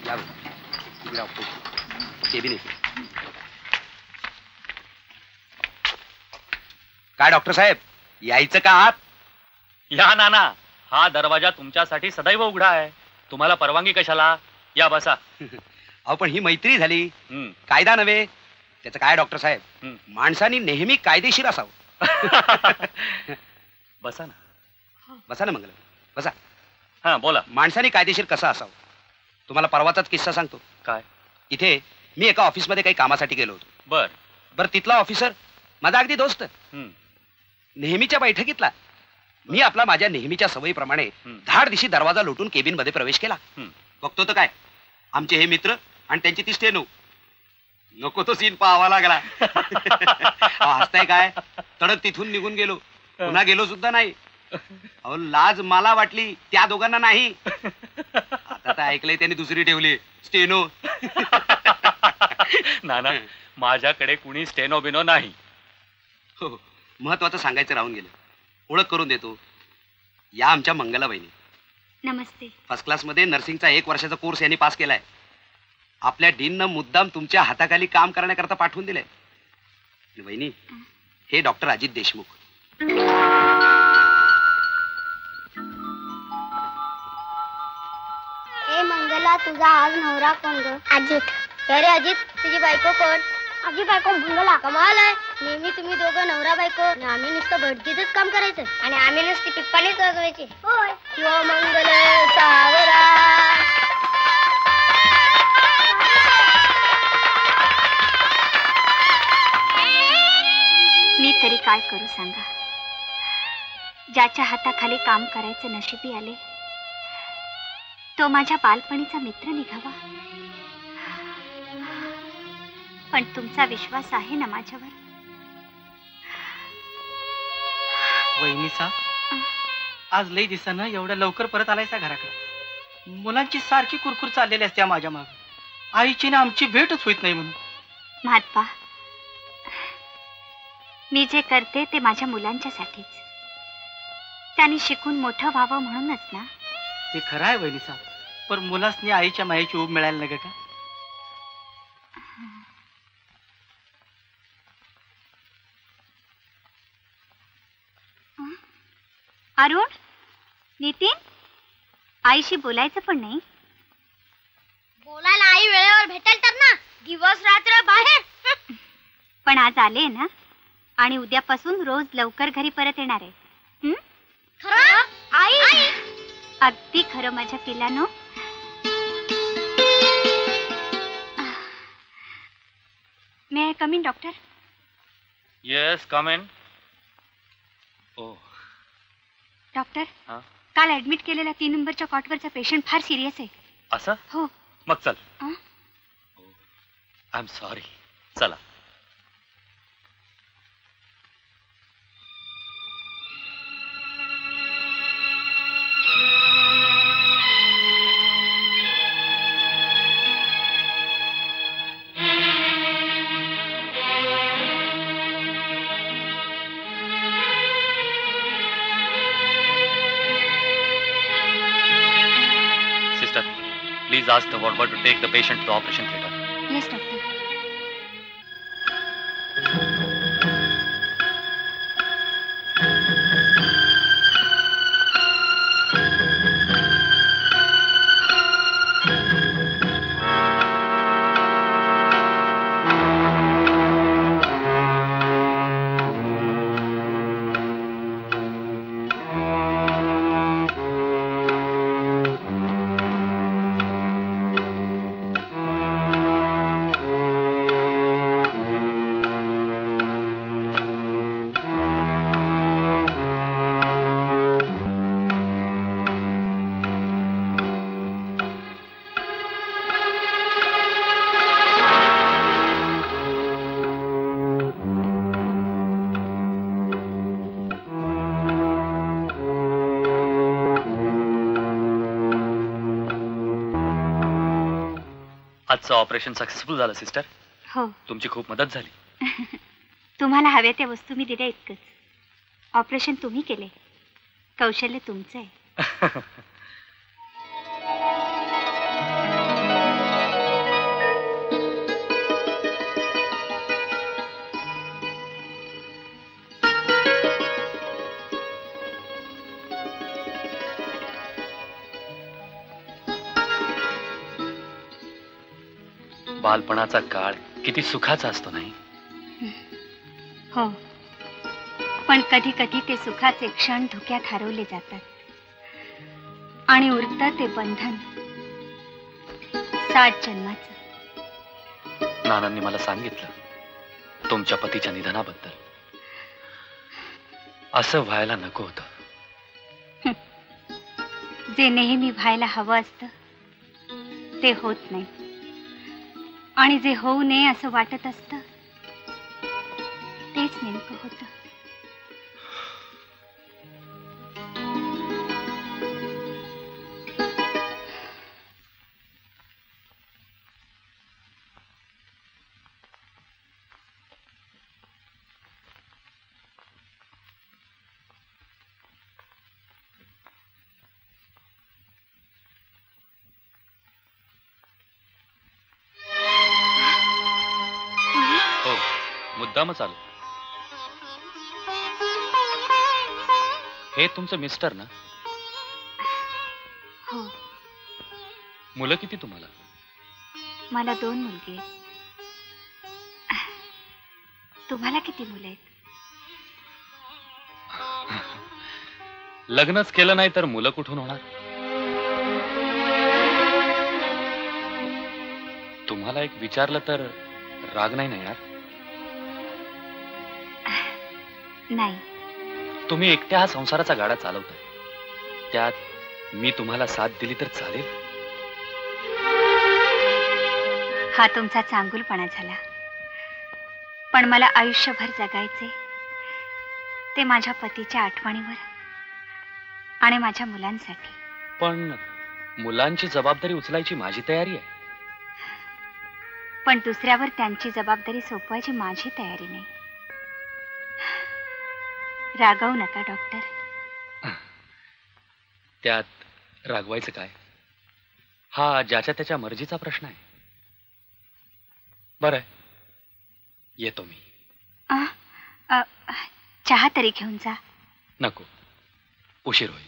या केबिन येते. काय डॉक्टर साहेब, यायचं का आत? या नाना, हा दरवाजा तुमच्यासाठी सदैव उघडा आहे. तुम्हाला परवानगी कशाला? या बसा. अहो पण ही मैत्री झाली, कायदा नव्हे. त्याचं काय डॉक्टर साहेब, माणसानी नेहमी कायदेशीर असावं. बसा ना. बसा ना मंगल, बसा. हा बोला. माणसानी कायदेशीर कसं असावं तुम्हाला परवाचाच किस्सा सांगतो. काय? इथे मी एका ऑफिसमध्ये काही कामासाठी गेलो होतो. बर बर, तिथला ऑफिसर माझा अगदी दोस्त. नेहमीच्या बैठकीतला. मी आपला माझ्या नेहमीच्या सवयीप्रमाणे धाड दिशी दरवाजा लोटून केबिन मध्ये प्रवेश केला. बघतो तर काय, आमचे हे मित्र आणि त्यांची ती स्टेनो. नको तो सीन पाहावा लागला. हसताय काय? तडक तिथून निघून गेलो. पुन्हा गेलो सुद्धा नाही. अहो लाज मला वाटली, त्या दोघांना नाही. आता तर ऐकलंय त्यांनी दुसरी ठेवली, स्टेनो. नाना, माझ्याकडे कुणी स्टेनो बिनो नाही. हो, महत्वाचं सांगायचं राहून गेलं. ओळख करून देतो. या आमच्या मंगला बहिणी. नमस्ते. फर्स्ट क्लास मध्ये नर्सिंगचा 1 वर्षाचा कोर्स यांनी पास केलाय. आपल्या डीननं मुद्दाम तुमच्या हाताखाली काम करण्याकरता पाठवून दिलंय. बहिणी, हे डॉक्टर अजित देशमुख. ए मंगला, तुझा आज नवरा कोण ग? अजित. अरे अजित, तुझी बायको कोण? माझी बायको मंगला. कमाल आहे, नेहमी तुम्ही दोघं नवरा बायको. आम्ही नुसतं भटजीतच काम करायचं आणि आम्ही नुसती पिप्पानीच वाजवायची. होय. शिव मंगल सावरा. मी तरी काय करू सांगा. ज्याच्या हाताखाली काम करायचं नशिबी आले, तो माझ्या बालपणीचा मित्र निघावा. पण तुमचा विश्वास आहे ना माझ्यावर? वहिनीसा, आज लई दिवसानं एवढ्या लवकर परत आलायसा घराकडे. मुलांची सारखी कुरकुर चाललेली असते माझ्या माग. आईची ना आमची भेटच होत नाही म्हणून. महात्मा, मी जे करते ते माझ्या मुलांच्यासाठीच. त्यांनी शिकून मोठं व्हावं म्हणूनच ना. ते खरं आहे वहिनीसा, पण मुलासनी आईच्या मायेची ऊब मिळायला नका का? अरुण, नितीन, आईशी बोलायचं पण नाही. बोलायला आई वेळेवर भेटेल तर ना. दिवस रात्र बाहेर. पण आज आले ना, आणि उद्यापासून रोज लवकर घरी परत येणार आहे. खरं? आई? अगदी खरं माझ्या पिलानो. May I come in doctor? Yes, come in. Oh doctor, काल ऍडमिट केलेला 3 नंबरच्या कॉटवरचा पेशंट फार सिरियस आहे. असं? हो. मग चल. I am sorry. चला. Please ask the wardrobe to take the patient to the operation theatre. Yes, doctor. आजचं ऑपरेशन सक्सेसफुल झालं सिस्टर. हो. तुमची खूप मदत झाली. तुम्हाला हव्या त्या वस्तू मी दिल्या इतकंच. ऑपरेशन तुम्ही केले, कौशल्य तुमचं आहे. बालपणाचा काळ किती सुखाचा असतो नाही? हो, पण कधी कधी ते सुखाचे क्षण धुक्यात हरवले जातात आणि उरतं ते बंधन 7 जन्माचं. नानांनी मला सांगितलं तुमच्या पतीच्या निधनाबद्दल. असं व्हायला नको होतं. जे नेहमी व्हायला हवं असतं ते होत नाही, आणि जे होऊ नये असं वाटत असतं तेच नेमकं होतं. हो, मुद्दामच आलो. हे तुमचं मिस्टर ना? हो, मुलं किती तुम्हाला? मला 2 मुलगे आहेत. तुम्हाला किती मुलं आहेत? लग्नच केलं नाही तर मुलं कुठून होणार? तुम्हाला एक विचारलं तर राग नाही ना येणार? नाही. तुम्ही एकट्या हा संसाराचा गाडा चालवताय, त्यात मी तुम्हाला साथ दिली तर चालेल? हा तुमचा चांगुलपणा झाला, पण मला आयुष्यभर जगायचे ते माझ्या पतीच्या आठवणीवर आणि माझ्या मुलांसाठी. पण मुलांची जबाबदारी उचलायची माझी तयारी आहे. पण दुसऱ्यावर त्यांची जबाबदारी सोपवायची माझी तयारी नाही. रागवू नका डॉक्टर. त्यात रागवायचं काय? हा ज्याच्या त्याच्या मर्जीचा प्रश्न आहे. बरं, येतो मी. चहा तरी घेऊन जा. नको, उशीर होईल.